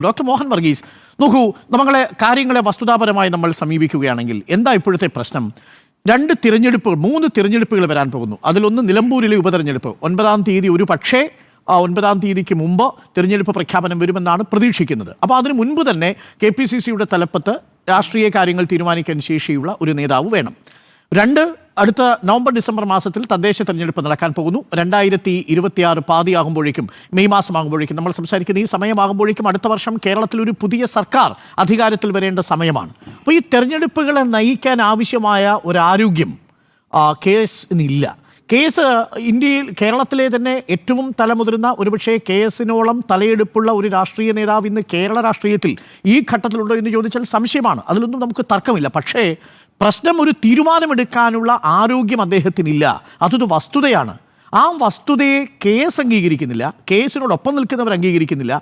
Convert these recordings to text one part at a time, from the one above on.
Doctor Mohan Varghese, നോക്കൂ, കാര്യങ്ങളെ വസ്തുതാപരമായി നമ്മൾ സമീപിക്കുകയാണെങ്കിൽ എന്താ ഇപ്പോഴത്തെ പ്രശ്നം? മൂന്ന് തിരഞ്ഞെടുപ്പുകൾ വരാൻ പോകുന്നു. അതിലൊന്ന് നിലമ്പൂരിലെ ഉപതെരഞ്ഞെടുപ്പ്. 9-ാം തീയതി ഒരു പക്ഷേ 9-ാം തീയതിക്ക് മുമ്പ് തിരഞ്ഞെടുപ്പ് പ്രഖ്യാപനം വരുമെന്നാണ് പ്രതീക്ഷിക്കുന്നത്. അപ്പോൾ അതിനു മുൻപ് തന്നെ KPCCയുടെ തലപ്പത്ത് രാഷ്ട്രീയ കാര്യങ്ങൾ തീരുമാനിക്കാൻ ശേഷിയുള്ള ഒരു നേതാവ് വേണം. അടുത്ത നവംബർ-ഡിസംബർ മാസത്തിൽ തദ്ദേശ തെരഞ്ഞെടുപ്പ് നടക്കാൻ പോകുന്നു. 2026 പാതിയാകുമ്പോഴേക്കും, മെയ് മാസമാകുമ്പോഴേക്കും, നമ്മൾ സംസാരിക്കുന്ന ഈ സമയമാകുമ്പോഴേക്കും അടുത്ത വർഷം കേരളത്തിൽ ഒരു പുതിയ സർക്കാർ അധികാരത്തിൽ വരേണ്ട സമയമാണ്. അപ്പോൾ ഈ തെരഞ്ഞെടുപ്പുകളെ നയിക്കാൻ ആവശ്യമായ ഒരു ആരോഗ്യം KS-നില്ല. കേരളത്തിലെ തന്നെ ഏറ്റവും തലമുതിർന്ന, ഒരുപക്ഷെ KS-നോളം തലയെടുപ്പുള്ള ഒരു രാഷ്ട്രീയ നേതാവ് ഇന്ന് കേരള രാഷ്ട്രീയത്തിൽ ഈ ഘട്ടത്തിലുണ്ടോ എന്ന് ചോദിച്ചാൽ സംശയമാണ്. അതിലൊന്നും നമുക്ക് തർക്കമില്ല. പക്ഷേ പ്രശ്നം, ഒരു തീരുമാനമെടുക്കാനുള്ള ആരോഗ്യം അദ്ദേഹത്തിനില്ല. അതൊരു വസ്തുതയാണ്. ആ വസ്തുതയെ KS അംഗീകരിക്കുന്നില്ല, KS-നോടൊപ്പം നിൽക്കുന്നവർ അംഗീകരിക്കുന്നില്ല.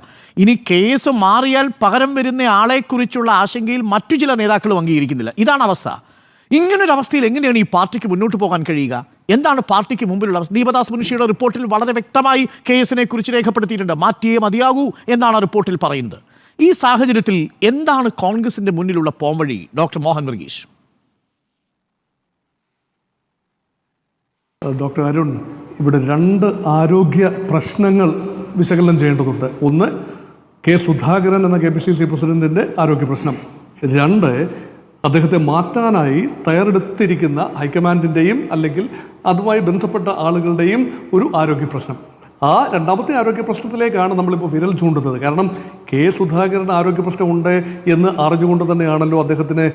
ഇനി KS മാറിയാൽ പകരം വരുന്ന ആളെക്കുറിച്ചുള്ള ആശങ്കയിൽ മറ്റു ചില നേതാക്കളും അംഗീകരിക്കുന്നില്ല. ഇതാണ് അവസ്ഥ. ഇങ്ങനൊരവസ്ഥയിൽ എങ്ങനെയാണ് ഈ പാർട്ടിക്ക് മുന്നോട്ട് പോകാൻ കഴിയുക? എന്താണ് പാർട്ടിക്ക് മുമ്പിലുള്ള അവസ്ഥ? ദീപദാസ് മുൻഷിയുടെ റിപ്പോർട്ടിൽ വളരെ വ്യക്തമായി KS-നെ കുറിച്ച് രേഖപ്പെടുത്തിയിട്ടുണ്ട്. മാറ്റിയേ മതിയാകൂ എന്നാണ് റിപ്പോർട്ടിൽ പറയുന്നത്. ഈ സാഹചര്യത്തിൽ എന്താണ് കോൺഗ്രസിന്റെ മുന്നിലുള്ള പോംവഴി, ഡോക്ടർ മോഹൻ വർഗീസ്? ഡോക്ടർ അരുൺ, ഇവിടെ രണ്ട് ആരോഗ്യ പ്രശ്നങ്ങൾ വിശകലനം ചെയ്യേണ്ടതുണ്ട്. ഒന്ന്, സുധാകരൻ എന്ന KPCC പ്രസിഡന്റിൻ്റെ ആരോഗ്യ പ്രശ്നം. രണ്ട്, അദ്ദേഹത്തെ മാറ്റാനായി തയ്യാറെടുത്തിരിക്കുന്ന ഹൈക്കമാൻഡിൻ്റെയും അല്ലെങ്കിൽ അതുമായി ബന്ധപ്പെട്ട ആളുകളുടെയും ഒരു ആരോഗ്യ പ്രശ്നം. ആ രണ്ടാമത്തെ ആരോഗ്യ പ്രശ്നത്തിലേക്കാണ് നമ്മളിപ്പോൾ വിരൽ ചൂണ്ടുന്നത്. കാരണം സുധാകരൻ ആരോഗ്യ പ്രശ്നമുണ്ട് എന്ന് അറിഞ്ഞുകൊണ്ട് തന്നെയാണല്ലോ അദ്ദേഹത്തിന്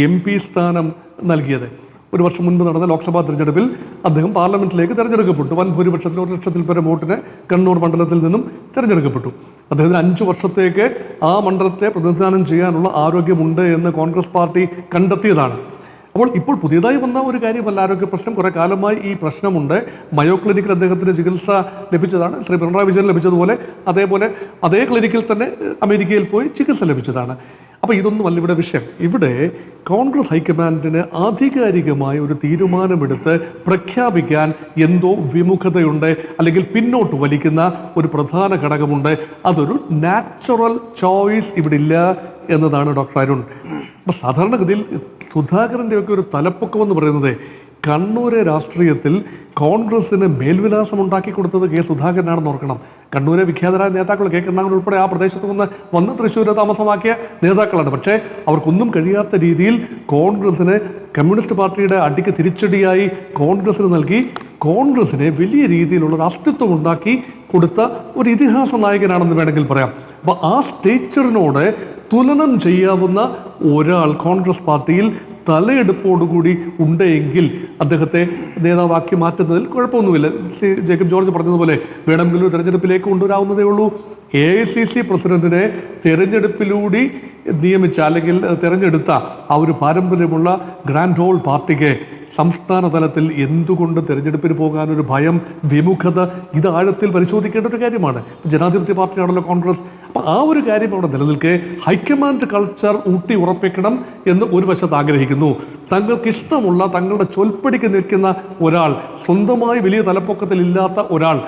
MP സ്ഥാനം നൽകിയത്. ഒരു വർഷം മുൻപ് നടന്ന ലോക്സഭാ തെരഞ്ഞെടുപ്പിൽ അദ്ദേഹം പാർലമെന്റിലേക്ക് തെരഞ്ഞെടുക്കപ്പെട്ടു. വൻ ഭൂരിപക്ഷത്തിൽ 1 ലക്ഷത്തിൽ പരം വോട്ടിന് കണ്ണൂർ മണ്ഡലത്തിൽ നിന്നും തെരഞ്ഞെടുക്കപ്പെട്ടു. അദ്ദേഹത്തിന് 5 വർഷത്തേക്ക് ആ മണ്ഡലത്തെ പ്രതിനിധാനം ചെയ്യാനുള്ള ആരോഗ്യമുണ്ട് എന്ന് കോൺഗ്രസ് പാർട്ടി കണ്ടെത്തിയതാണ്. ഇപ്പോൾ പുതിയതായി വന്ന ഒരു കാര്യമല്ല ആരോഗ്യ പ്രശ്നം. കുറേ കാലമായി ഈ പ്രശ്നമുണ്ട്. മയോ ക്ലിനിക്കിൽ അദ്ദേഹത്തിന് ചികിത്സ ലഭിച്ചതാണ്. ശ്രീ പിണറായി വിജയൻ ലഭിച്ചതുപോലെ അതേ ക്ലിനിക്കിൽ തന്നെ അമേരിക്കയിൽ പോയി ചികിത്സ ലഭിച്ചതാണ്. അപ്പോൾ ഇതൊന്നുമല്ല ഇവിടെ വിഷയം. ഇവിടെ കോൺഗ്രസ് ഹൈക്കമാൻഡിന് ആധികാരികമായ ഒരു തീരുമാനമെടുത്ത് പ്രഖ്യാപിക്കാൻ എന്തോ വിമുഖതയുണ്ട്, അല്ലെങ്കിൽ പിന്നോട്ട് വലിക്കുന്ന ഒരു പ്രധാന ഘടകമുണ്ട്. അതൊരു നാച്ചുറൽ ചോയ്സ് ഇവിടെ ഇല്ല എന്നതാണ് ഡോക്ടർ അരുൺ. അപ്പോൾ സാധാരണഗതിയിൽ സുധാകരൻ്റെയൊക്കെ ഒരു തലപ്പൊക്കം എന്ന് പറയുന്നത് കണ്ണൂരെ രാഷ്ട്രീയത്തിൽ കോൺഗ്രസിന് മേൽവിലാസം ഉണ്ടാക്കി കൊടുത്തത് സുധാകരനാണെന്ന് ഓർക്കണം. കണ്ണൂരെ വിഖ്യാതരായ നേതാക്കൾ കരുണാകരൻ ഉൾപ്പെടെ ആ പ്രദേശത്ത് നിന്ന് വന്ന് തൃശ്ശൂർ താമസമാക്കിയ നേതാക്കളാണ്. പക്ഷേ അവർക്കൊന്നും കഴിയാത്ത രീതിയിൽ കോൺഗ്രസിന്, കമ്മ്യൂണിസ്റ്റ് പാർട്ടിയുടെ അടിക്ക് തിരിച്ചടിയായി കോൺഗ്രസിന് നൽകി കോൺഗ്രസിനെ വലിയ രീതിയിലുള്ള അസ്തിത്വം ഉണ്ടാക്കി കൊടുത്ത ഒരു ഇതിഹാസ നായകനാണെന്ന് വേണമെങ്കിൽ പറയാം. അപ്പോൾ ആ സ്റ്റേച്ചറിനോട് തുലനം ചെയ്യാവുന്ന ഒരാൾ കോൺഗ്രസ് പാർട്ടിയിൽ തലയെടുപ്പോടുകൂടി ഉണ്ടെങ്കിൽ അദ്ദേഹത്തെ നേതാവാക്കി മാറ്റുന്നതിൽ കുഴപ്പമൊന്നുമില്ല. ജേക്കബ് ജോർജ് പറഞ്ഞതുപോലെ വേണമെങ്കിൽ ഒരു തെരഞ്ഞെടുപ്പിലേക്ക് കൊണ്ടുവരാവുന്നതേ ഉള്ളൂ. AICC പ്രസിഡന്റിനെ തെരഞ്ഞെടുപ്പിലൂടെ നിയമിച്ച അല്ലെങ്കിൽ തെരഞ്ഞെടുത്ത ആ ഒരു പാരമ്പര്യമുള്ള ഗ്രാൻഡ് ഹോൾ പാർട്ടിക്ക് സംസ്ഥാന തലത്തിൽ എന്തുകൊണ്ട് തെരഞ്ഞെടുപ്പിന് പോകാനൊരു ഭയം, വിമുഖത, ഇത് ആഴത്തിൽ പരിശോധിക്കേണ്ട ഒരു കാര്യമാണ്. ജനാധിപത്യ പാർട്ടിയാണല്ലോ കോൺഗ്രസ്. അപ്പോൾ ആ ഒരു കാര്യം അവിടെ നിലനിൽക്കെ ഹൈക്കമാൻഡ് കൾച്ചർ ഊട്ടി ഉറപ്പിക്കണം എന്ന് ഒരു വശത്ത് ആഗ്രഹിക്കുന്നു. തങ്ങൾക്കിഷ്ടമുള്ള, തങ്ങളുടെ ചൊൽപ്പടിക്ക് നിൽക്കുന്ന ഒരാൾ, സ്വന്തമായി വലിയ തലപ്പൊക്കത്തിൽ ഇല്ലാത്ത ഒരാൾ,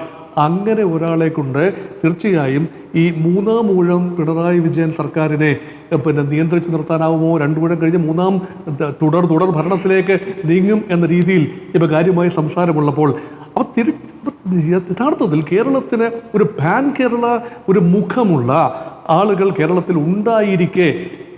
അങ്ങനെ ഒരാളെ കൊണ്ട് തീർച്ചയായും ഈ 3-ാം ഊഴം പിണറായി വിജയൻ സർക്കാരിനെ നിയന്ത്രിച്ച് നിർത്താനാവുമോ? 2 ഊഴം കഴിഞ്ഞ് 3-ാം തുടർ ഭരണത്തിലേക്ക് നീങ്ങും എന്ന രീതിയിൽ ഇപ്പോൾ കാര്യമായി സംസാരമുള്ളപ്പോൾ യഥാർത്ഥത്തിൽ കേരളത്തിന് ഒരു പാൻ കേരള ഒരു മുഖമുള്ള ആളുകൾ കേരളത്തിൽ ഉണ്ടായിരിക്കെ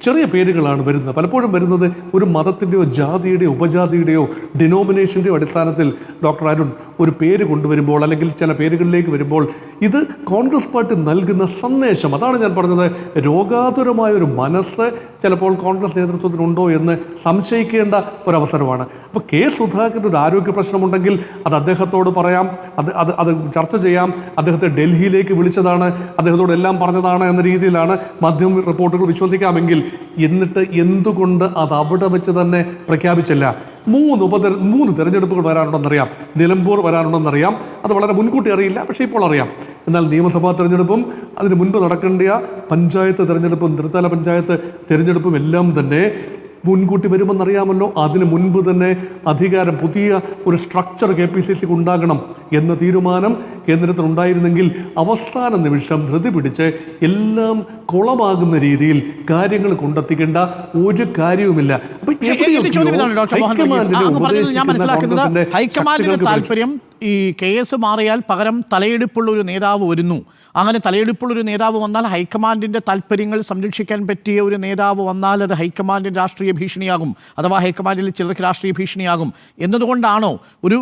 ചെറിയ പേരുകളാണ് വരുന്നത്. പലപ്പോഴും വരുന്നത് ഒരു മതത്തിൻ്റെയോ ജാതിയുടെയോ ഉപജാതിയുടെയോ ഡിനോമിനേഷൻ്റെയോ അടിസ്ഥാനത്തിൽ ഡോക്ടർ അരുൺ ഒരു പേര് കൊണ്ടുവരുമ്പോൾ, അല്ലെങ്കിൽ ചില പേരുകളിലേക്ക് വരുമ്പോൾ, ഇത് കോൺഗ്രസ് പാർട്ടി നൽകുന്ന സന്ദേശം, അതാണ് ഞാൻ പറഞ്ഞത്, രോഗാതുരമായ ഒരു മനസ്സ് ചിലപ്പോൾ കോൺഗ്രസ് നേതൃത്വത്തിനുണ്ടോ എന്ന് സംശയിക്കേണ്ട ഒരവസരമാണ്. അപ്പോൾ സുധാകരൻ ഒരു ആരോഗ്യ പ്രശ്നമുണ്ടെങ്കിൽ അത് അദ്ദേഹത്തോട് പറയാം, അത് ചർച്ച ചെയ്യാം. അദ്ദേഹത്തെ ഡൽഹിയിലേക്ക് വിളിച്ചതാണ്, അദ്ദേഹത്തോട് എല്ലാം പറഞ്ഞതാണ് എന്ന രീതിയിലാണ് മാധ്യമ റിപ്പോർട്ടുകൾ വിശ്വസിക്കാമെങ്കിൽ, എന്നിട്ട് എന്തുകൊണ്ട് അത് അവിടെ വെച്ച് തന്നെ പ്രഖ്യാപിച്ചില്ല? 3 തെരഞ്ഞെടുപ്പുകൾ വരാനുണ്ടെന്നറിയാം, നിലമ്പൂർ വരാനുണ്ടെന്നറിയാം. അത് വളരെ മുൻകൂട്ടി അറിയില്ല, പക്ഷേ ഇപ്പോൾ അറിയാം. എന്നാൽ നിയമസഭാ തെരഞ്ഞെടുപ്പും അതിന് മുൻപ് നടക്കേണ്ട പഞ്ചായത്ത് തെരഞ്ഞെടുപ്പും ത്രിതല പഞ്ചായത്ത് തെരഞ്ഞെടുപ്പും എല്ലാം തന്നെ മുൻകൂട്ടി വരുമെന്നറിയാമല്ലോ. അതിന് മുൻപ് തന്നെ അധികാരം, പുതിയ ഒരു സ്ട്രക്ചർ KPCCക്ക് ഉണ്ടാകണം എന്ന തീരുമാനം കേന്ദ്രത്തിനുണ്ടായിരുന്നെങ്കിൽ അവസാന നിമിഷം ധൃതി പിടിച്ച് എല്ലാം കുളമാകുന്ന രീതിയിൽ കാര്യങ്ങൾ കൊണ്ടെത്തിക്കേണ്ട ഒരു കാര്യവുമില്ല. അപ്പൊ ഹൈക്കമാൻഡിന്റെ താല്പര്യം ഈ കേസ് മാറിയാൽ പകരം തലയെടുപ്പുള്ള ഒരു നേതാവ് വരുന്നു. അങ്ങനെ തലയെടുപ്പുള്ള ഒരു നേതാവ് വന്നാൽ, ഹൈക്കമാൻഡിന്റെ താല്പര്യങ്ങൾ സംരക്ഷിക്കാൻ പറ്റിയ ഒരു നേതാവ് വന്നാൽ അത് ഹൈക്കമാൻഡിന് രാഷ്ട്രീയ ഭീഷണിയാകും, അഥവാ ഹൈക്കമാൻഡിൽ ചിലർക്ക് രാഷ്ട്രീയ ഭീഷണിയാകും എന്നതുകൊണ്ടാണോ ഒരു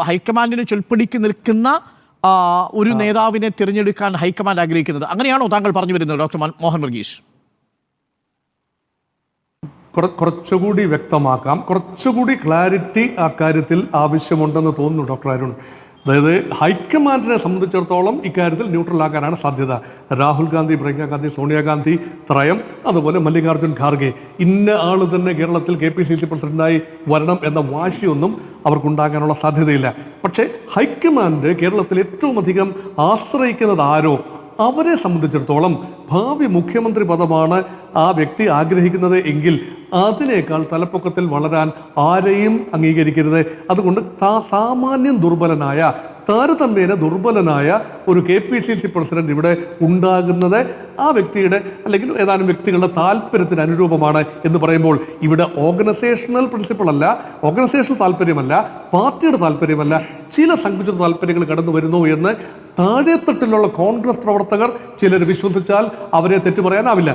ഹൈക്കമാൻഡിന് ചൊൽപ്പടിക്ക് നിൽക്കുന്ന ഒരു നേതാവിനെ തിരഞ്ഞെടുക്കാൻ ഹൈക്കമാൻഡ് ആഗ്രഹിക്കുന്നത്? അങ്ങനെയാണോ താങ്കൾ പറഞ്ഞു വരുന്നത് ഡോക്ടർ മോഹൻ വർഗീസ്? കുറച്ചുകൂടി വ്യക്തമാക്കാം, കുറച്ചുകൂടി ക്ലാരിറ്റി ആ കാര്യത്തിൽ ആവശ്യമുണ്ടെന്ന് തോന്നുന്നു ഡോക്ടർ അരുൺ. അതായത് ഹൈക്കമാൻഡിനെ സംബന്ധിച്ചിടത്തോളം ഇക്കാര്യത്തിൽ ന്യൂട്രൽ ആക്കാനാണ് സാധ്യത. രാഹുൽ ഗാന്ധി, പ്രിയങ്ക ഗാന്ധി, സോണിയാഗാന്ധി ത്രയം, അതുപോലെ മല്ലികാർജ്ജുൻ ഖാർഗെ, ഇന്ന ആൾ തന്നെ കേരളത്തിൽ KPCC പ്രസിഡന്റായി വരണം എന്ന വാശിയൊന്നും അവർക്കുണ്ടാകാനുള്ള സാധ്യതയില്ല. പക്ഷേ ഹൈക്കമാൻഡ് കേരളത്തിൽ ഏറ്റവും അധികം ആശ്രയിക്കുന്നത് ആരോ അവരെ സംബന്ധിച്ചിടത്തോളം ഭാവി മുഖ്യമന്ത്രി പദമാണ് ആ വ്യക്തി ആഗ്രഹിക്കുന്നത് എങ്കിൽ അതിനേക്കാൾ തലപ്പൊക്കത്തിൽ വളരാൻ ആരെയും അംഗീകരിക്കരുത്. അതുകൊണ്ട് സാമാന്യം ദുർബലനായ, താരതമ്യേന ദുർബലനായ ഒരു KPCC പ്രസിഡന്റ് ഇവിടെ ഉണ്ടാകുന്നത് ആ വ്യക്തിയുടെ അല്ലെങ്കിൽ ഏതാനും വ്യക്തികളുടെ താല്പര്യത്തിന് അനുരൂപമാണ് എന്ന് പറയുമ്പോൾ ഇവിടെ ഓർഗനൈസേഷണൽ പ്രിൻസിപ്പിൾ അല്ല, ഓർഗനൈസേഷണൽ താല്പര്യമല്ല, പാർട്ടിയുടെ താല്പര്യമല്ല, ചില സങ്കുചിത താല്പര്യങ്ങൾ കടന്നു വരുന്നു എന്ന് താഴെത്തട്ടിലുള്ള കോൺഗ്രസ് പ്രവർത്തകർ ചിലർ വിശ്വസിച്ചാൽ അവരെ തെറ്റു പറയാനാവില്ല.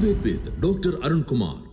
Debate with Dr. Arun Kumar.